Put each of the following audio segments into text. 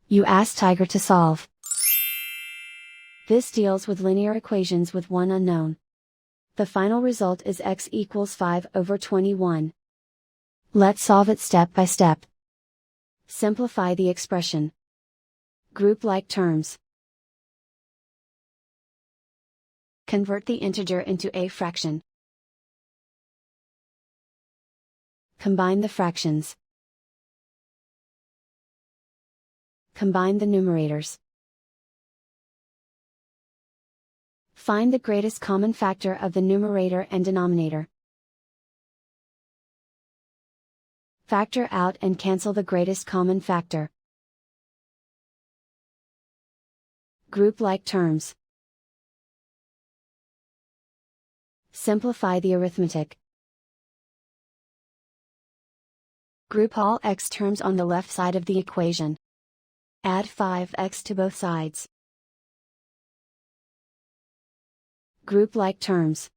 You ask Tiger to solve. This deals with linear equations with one unknown. The final result is x equals 5/21. Let's solve it step by step. Simplify the expression. Group like terms. Convert the integer into a fraction. Combine the fractions. Combine the numerators. Find the greatest common factor of the numerator and denominator. Factor out and cancel the greatest common factor. Group like terms. Simplify the arithmetic. Group all x terms on the left side of the equation. Add 5x to both sides. Group like terms.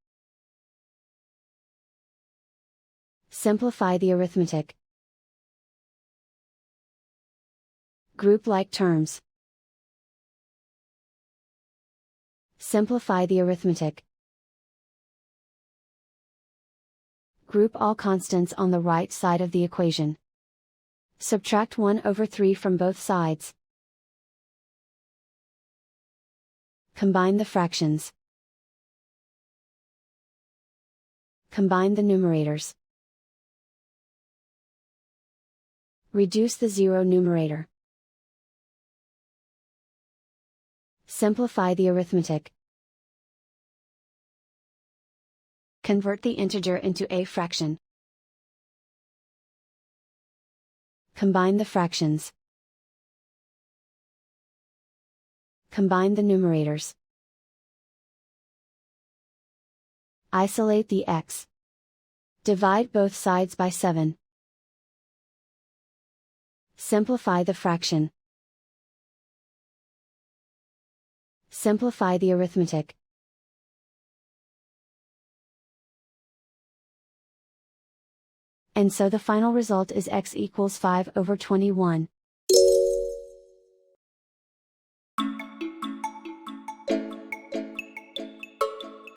Simplify the arithmetic. Group like terms. Simplify the arithmetic. Group all constants on the right side of the equation. Subtract 1/3 from both sides. Combine the fractions. Combine the numerators. Reduce the zero numerator. Simplify the arithmetic. Convert the integer into a fraction. Combine the fractions. Combine the numerators. Isolate the x. Divide both sides by 7. Simplify the fraction. Simplify the arithmetic. And so the final result is x equals 5/21.